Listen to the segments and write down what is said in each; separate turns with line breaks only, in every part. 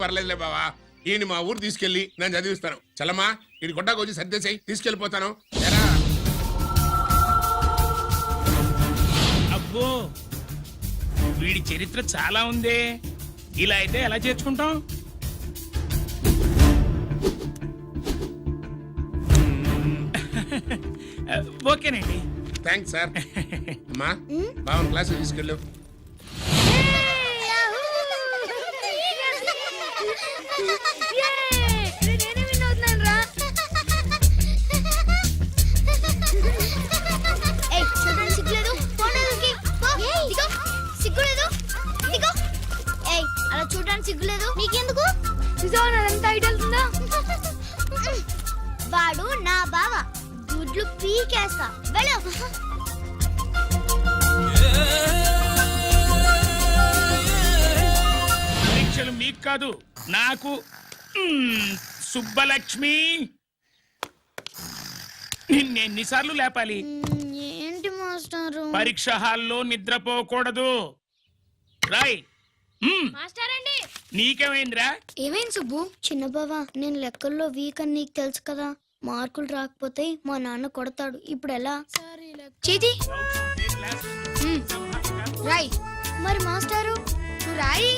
పర్లేదులే బావా, ఈయన మా ఊరు తీసుకెళ్లి నేను చదివిస్తాను. చలమా ఈయన గుడ్డకు వచ్చి సర్దేశాయి, తీసుకెళ్లిపోతాను. ఎరా
అబ్బో వీడి చరిత్ర చాలా ఉందే. ఇలా అయితే ఎలా చేర్చుకుంటాం? ఓకేనండి.
Thanks sir. అమ్మా బావన్ క్లాస్ తీసుకెళ్ళు.
అలా చూడడానికి సిగ్గులేదు నీకెందుకు? చూసావా వాడు నా బావ, గుడ్లు పీకేస్తా. వెళ్ళు.
పరీక్షలు మీకు కాదు నాకు. సుబ్బలక్ష్మి, నిన్నెన్నిసార్లు లేపాలి?
ఏంటి మాస్టారు?
పరీక్ష హాల్లో నిద్రపోకూడదు. రాయ్.
మాస్టర్ అండి.
నీకేమైందిరా?
ఏమైంది సుబ్బు? చిన్న బావ, నేను లెక్కల్లో వీక్ అని నీకు తెలుసు కదా. మార్కులు రాకపోతే మా నాన్న కొడతాడు. ఇప్పుడు ఎలా? చేతి రాయ్. మరి మాస్టారు రాయి.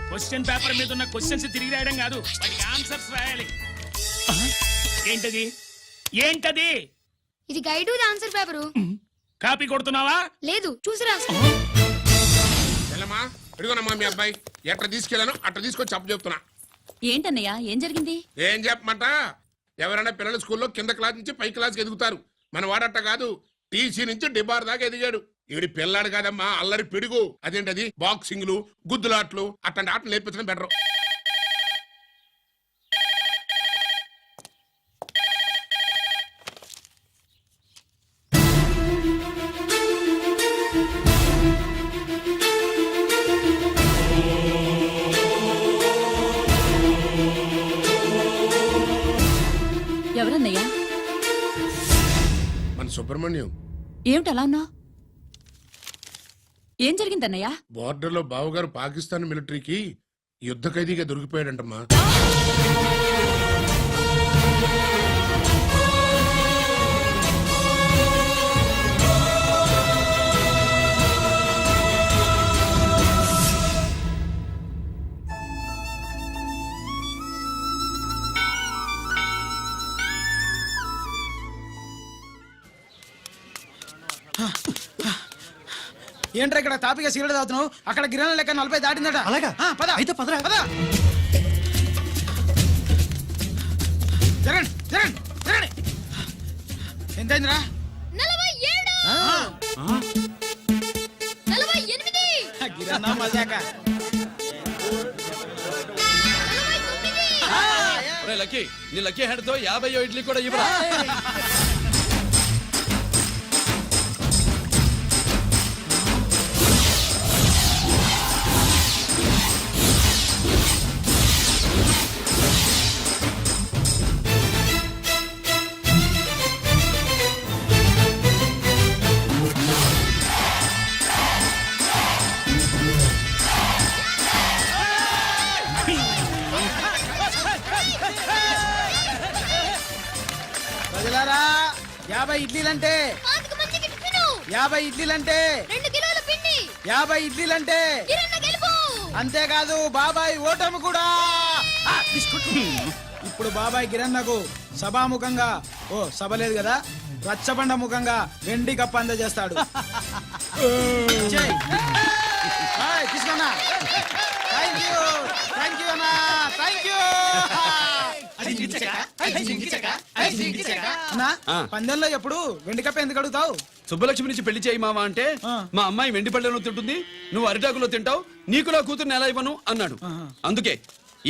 క్వశ్చన్ పేపర్ మీద ఉన్న క్వశ్చన్స్ తిరిగి రాయడం కాదు, వాటికి ఆన్సర్స్ రాయాలి. ఏంటది? ఏంటది?
ఇది గైడ్ ఆన్సర్ పేపరు.
కాపీ కొడుతున్నావా?
లేదు, చూసి రాసుకో.
వెళ్ళమ్మా, ఎడుగునమ్మా మీ అబ్బాయి. ఎట్లా తీసుకెళ్ళాను అట్లా తీసుకొచ్చి చెప్పు చెప్తున్నా.
ఏంటన్నయ్య, ఏం జరిగింది?
ఏం చెప్పమంట? ఎవరైనా పిల్లలు స్కూల్లో కింద క్లాస్ నుంచి పై క్లాస్కి ఎదుగుతారు. మన వాడట్ట కాదు, టీసీ నుంచి డిబార్ దాకా ఎదిగాడు. ఈడి పిల్లాడు కాదమ్మా, అల్లరి పిడుగు. అదేంటది, బాక్సింగ్లు, గుద్దులాట్లు, అట్లాంటి ఆటలు నేర్పించడం బెటర్.
ఎవరన్నయ్యా?
మన సుబ్రహ్మణ్యం.
ఏమిటి అలా ఉన్నావు? ఏం జరిగిందన్నయ్యా?
బోర్డర్లో బావగారు పాకిస్తాన్ మిలిటరీకి యుద్ధ ఖైదీగా దొరికిపోయాడంటమ్మా.
ఏంట్రా ఇక్కడ తాపిగా సిగరెట్ తాగుతున్నావు? అక్కడ గిరణం లెక్క 40 దాటిందట.
అలాగా?
పద
అయితే పదరా.
పద. జరగండి జరగండి జరగండి. ఎంతైందిరా?
47.
గిరన్నా మజాక.
లక్కీ, నీ లక్కీ హెడ్ తో 50 ఇడ్లీ కూడా ఇవ్వరా?
ప్రజలారా, 50 ఇడ్లీలంటే 50 ఇడ్లీలంటే
2 కిలోల పిండి.
50 ఇడ్లీలంటే
కిరణ్ గెలుపు.
అంతేకాదు బాబాయ్ ఓటమి కూడా. ఇప్పుడు బాబాయ్ గిరన్నకు సభాముఖంగా, సభ లేదు కదా, రచ్చబండ ముఖంగా వెండి కప్ప అందజేస్తాడు. తీసుకున్నా. థ్యాంక్ యూ అన్నా, థ్యాంక్ యూ. పందెంలో ఎప్పుడు వెండి కప్ప ఎందుకు అడుగుతావు?
సుబ్బలక్ష్మి నుంచి పెళ్లి చేయి మావా అంటే, మా అమ్మాయి వెండి పళ్ళెలో తింటుంది, నువ్వు అరిటాకులో తింటావు, నీకు నా కూతుర్ని ఎలా ఇవ్వను అన్నాడు. అందుకే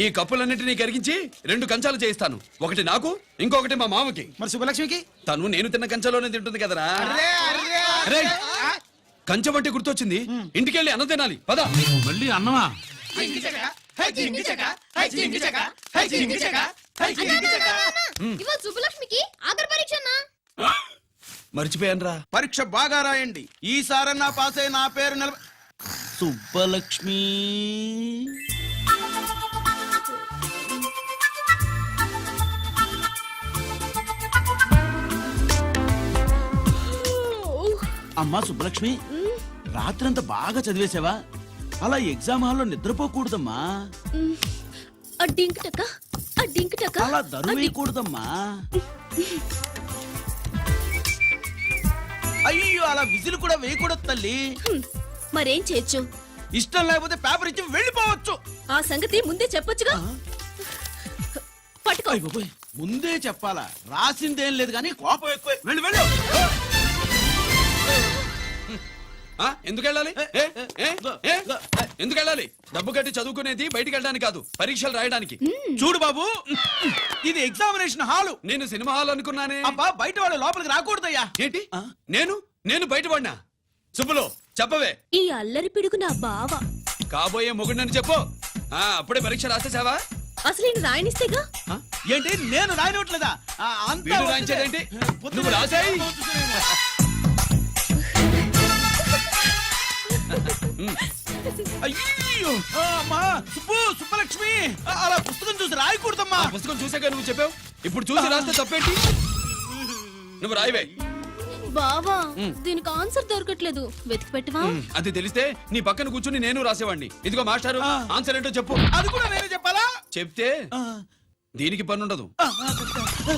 ఈ కప్పులన్నిటినీ కరిగించి 2 కంచాలు చేయిస్తాను. ఒకటి నాకు, ఇంకొకటి మా మామకి.
మరి సుబ్బలక్ష్మికి?
తను నేను తిన్న కంచంలోనే తింటుంది కదరా. కంచం అంటే గుర్తొచ్చింది, ఇంటికెళ్ళి అన్నం తినాలి. పద.
మళ్ళీ అన్నమా?
సుబ్బలక్ష్మికి ఆఖరి పరీక్ష.
మర్చిపోయాను రా.
పరీక్ష బాగా రాయండి, ఈసారన్నా పాస్ అయి నా పేరు సుబ్బలక్ష్మి.
అమ్మా సుబ్బలక్ష్మి రాత్రంతా బాగా చదివేశావా? అలా ఎగ్జామ్ హాల్లో నిద్రపోకూడదమ్మా.
అడ్డింకటక్క
అలా దరువేయకూడదమ్మా. అయ్యో అలా విజిల్ కూడా వేయకూడదు తల్లి.
మరేం చేయొచ్చు?
ఇష్టం లేకపోతే పేపర్ ఇచ్చి వెళ్ళిపోవచ్చు.
ఆ సంగతి ముందే చెప్పొచ్చుగా. పట్టుకో.
అయ్ బాబోయ్, ముందే చెప్పాలా? రాసిందేం లేదు కానీ కోపం ఎక్కువ. వెళ్ళు వెళ్ళు.
ఎందుకు వెళ్ళాలి ఎందుకు వెళ్ళాలి? డబ్బు కట్టి చదువుకునేది బయటికి వెళ్ళడానికి కాదు, పరీక్షలు రాయడానికి.
చూడు బాబు, ఇది ఎగ్జామినేషన్ హాలు.
నేను సినిమా హాల్ అనుకున్నానే.
అబ్బా బయట వాళ్ళు లోపలికి రాకూడదయ్యా.
ఏంటి నేను బయటపడినా? సుబ్బులు చెప్పవే.
ఈ అల్లరి పిడుగు నా బావ.
కాబోయే మొగుడినని చెప్పు. అప్పుడే పరీక్ష రాసేసావా?
అసలు నేను రాయనిస్తేగా.
ఏంటి నేను రాయనట్లేదా?
వీడు రాయించాడేంటి? నువ్వు రాసేయ్.
అయ్యో అమ్మా సుబ్బలక్ష్మి, అలా పుస్తకం చూసి రాయకూడదమ్మా.
పుస్తకం చూసాక నువ్వు చెప్పావు, ఇప్పుడు చూసి రాస్తే తప్పేంటి? నువ్వు రాయవే.
బావా దీనికి ఆన్సర్ దొరకట్లేదు, వెతికి పెట్టవా?
అది తెలిస్తే నీ పక్కన కూర్చుని నేను రాసేవాడిని. ఇదిగో మాస్టారు, ఆన్సర్ ఏంటో చెప్పు.
అది కూడా నేనే చెప్పాలా?
చెప్తే దీనికి పని ఉండదు.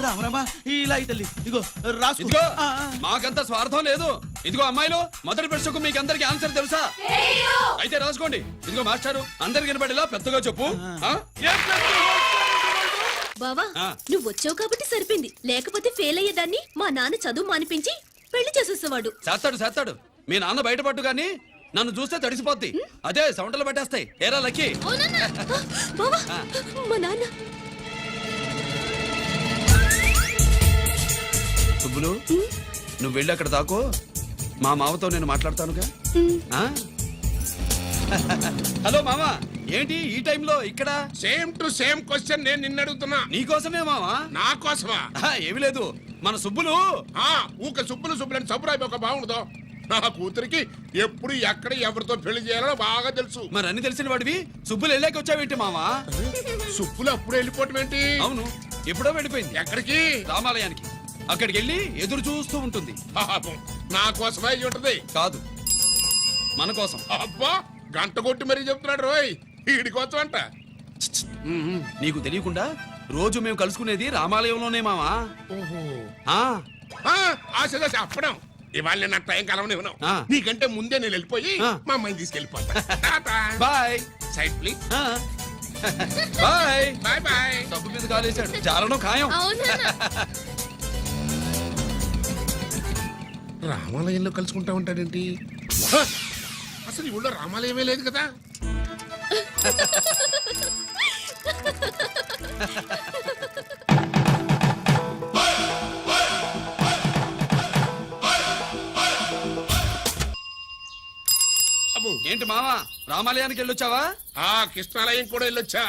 రామరామా ఇలా తల్లి ఇదిగో రాసుకో.
ఇదిగో మాకంత స్వార్థం లేదు. ఇదిగో అమ్మాయిలు, మొదటి ప్రశ్నకు మీకు అందరికి ఆన్సర్ తెలుసా? అయితే రాసుకోండి. ఇదిగో మాస్టారు, అందరికి వినపడేలా పెద్దగా చెప్పు.
బావా నువ్వు వచ్చావు కాబట్టి సరిపోయింది, లేకపోతే ఫెయిల్ అయ్యేదాన్ని. మా నాన్న చదువు మానిపించి పెళ్లి చేసేసేవాడు.
చేస్తాడు. మీ నాన్న బయటపట్టు గాని నన్ను చూస్తే తడిసిపోద్ది. అదే సౌంటలు పట్టేస్తాయి. ఏరా లక్కీ.
బావా మా నాన్న.
సుబ్బులు, నువ్వు వెళ్ళి అక్కడ దాకో. మా మామతో నేను మాట్లాడతానుగా. హలో మామ, ఏంటి ఈ టైంలో ఇక్కడ?
సేమ్ టు సేమ్ క్వశ్చన్ నేను నిన్ను అడుగుతున్నా.
నీకోసమే మామా.
నా కోసమా?
ఏమి లేదు, మన సుబ్బులు
ఊక సుబ్బులని సబ్బురాయి ఒక బాగుండదు. నా కూతురికి ఎప్పుడు ఎక్కడ ఎవరితో పెళ్లి చేయాలో బాగా తెలుసు.
మరి అన్ని తెలిసిన వాడివి సుబ్బులు వెళ్ళాక వచ్చావేంటి మామా?
సుబ్బులు అప్పుడు వెళ్ళిపోవటం ఏంటి?
అవును, ఎప్పుడో వెళ్ళిపోయింది.
ఎక్కడికి?
రామాలయానికి. అక్కడికి వెళ్ళి ఎదురు చూస్తూ ఉంటుంది.
పాపం, నా కోసమే అయి ఉంటది.
కాదు, మన కోసం.
అబ్బా గంట కొట్టి మరీ చెప్తున్నాడు రోయ్, వీడి కోసం అంట.
నీకు తెలియకుండా రోజు మేము కలుసుకునేది రామాలయంలోనే మామా.
ఆశ చెప్పడం. ఇవాళ నేను నాకు టైం కలవని ఇవ్వను. నీకంటే ముందే నేను వెళ్ళిపోయి మా అమ్మాయిని తీసుకెళ్ళిపోతా.
Bye.
Side please.
Bye
bye bye.
డబ్బు మీద కాలేశాడు. చాలడం ఖాయం.
రామాలయంలో కలుసుకుంటా ఉంటాడేంటి? అసలు ఈ ఊళ్ళో రామాలయమే లేదు కదా.
ఏంటి మావా, రామాలయానికి వెళ్ళొచ్చావా?
కృష్ణాలయం కూడా వెళ్ళొచ్చా.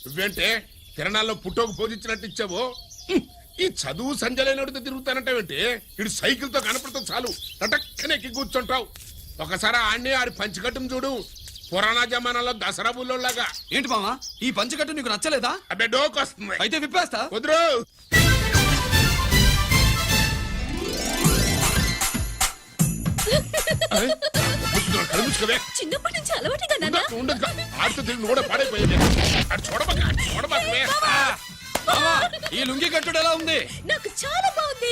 నువ్వేంటే తిరణాల్లో పుట్టోకు పూజించినట్టు ఇచ్చావు. ఈ చదువు సంజలైనడితో తిరుగుతానంటావేంటి? ఇటు సైకిల్ తో కనపడతావు చాలు టటక్కనే ఎక్కి కూర్చుంటావు. ఒకసారి ఆడిని ఆడి పంచికట్టును చూడు, పురాణ జమానాలో దసరా బుల్లోలాగా.
ఏంటి మావా, ఈ పంచకట్టు నీకు నచ్చలేదా?
అబ్బే డోక్ వస్తుంది.
అయితే విప్పేస్తా.
వద్దు.
చిన్నప్పటి నుంచి అలవాటుగా
ఆడుతూ తిరిగి కూడా పాడైపోయింది. అటు చూడబాకవే.
ఈ లుంగి కట్టుడు ఎలా ఉంది?
నాకు చాలా బాగుంది.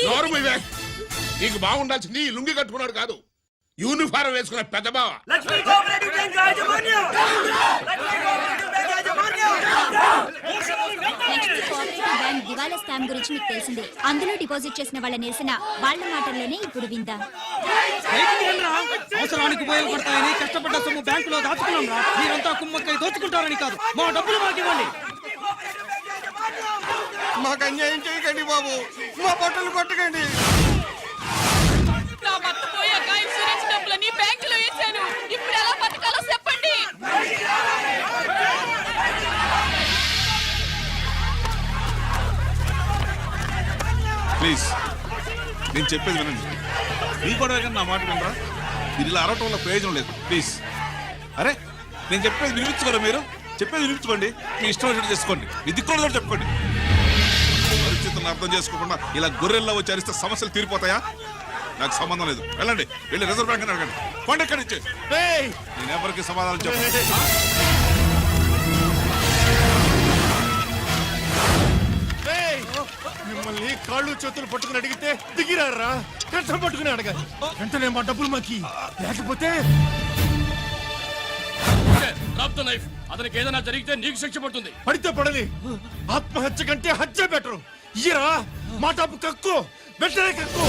నీకు బాగుండాల్సింది ఈ లుంగి కట్టుకున్నాడు కాదు, యూనిఫారం వేసుకున్న పెద్ద బావ.
బ్యాంక్ దివాలా స్కామ్ గురించి మీకు తెలిసిందే. అందులో డిపాజిట్ చేసిన వాళ్ళ నిరసన వాళ్ళ మాటల్లోనే ఇప్పుడు విందాం.
అవసరానికి ఉపయోగపడతాయని కష్టపడ్డ సొమ్ము బ్యాంకులో దాచుకున్నాం రా. మీరంతా కుమ్మక్కై దోచుకుంటారని కాదు, మా డబ్బులు మాకు ఇవ్వండి.
మాకు అన్యాయం చేయకండి బాబు, మా బట్టలు కొట్టకండి.
నా భర్త పోయాక ఇన్సూరెన్స్ డబ్బులని బ్యాంకులో వేశాను. ఇప్పుడు ఎలా బతకాలో చెప్పండి.
ప్లీజ్ నేను చెప్పేది వినండి. మీ కూడా నా మాట వినరా? మీరు ఇలా అరవటం వల్ల ప్రయోజనం లేదు. ప్లీజ్. అరే నేను చెప్పేది వినిపించుకోరా? మీరు చెప్పేది వినిపించుకోండి, మీ ఇష్టం వచ్చినట్టు చేసుకోండి. మీ దిక్కులో చెప్పుకోండి. పరిస్థితులను అర్థం చేసుకోకుండా ఇలా గొర్రెల్లో వచ్చి అరిస్తే సమస్యలు తీరిపోతాయా? నాకు సంబంధం లేదు వెళ్ళండి వెళ్ళి రిజర్వ్ బ్యాంక్ అడగండి పండి ఎక్కడి నుంచి నేను ఎవరికి సమాధానం చెప్పను
మిమ్మల్ని కాళ్ళు చేతులు పట్టుకుని అడిగితే దిగిరారా కష్టం పట్టుకుని అడగాలి వెంటనే మా డబ్బులు మాకి లేకపోతే
డ్రాప్ ద నైఫ్. అతనికి ఏదైనా జరిగితే నీకు శిక్ష పడుతుంది.
పడితే పడని ఆత్మహత్య కంటే హత్య బెటరు ఇయ్యరా మా డబ్బు కక్కు వెంటనే కక్కు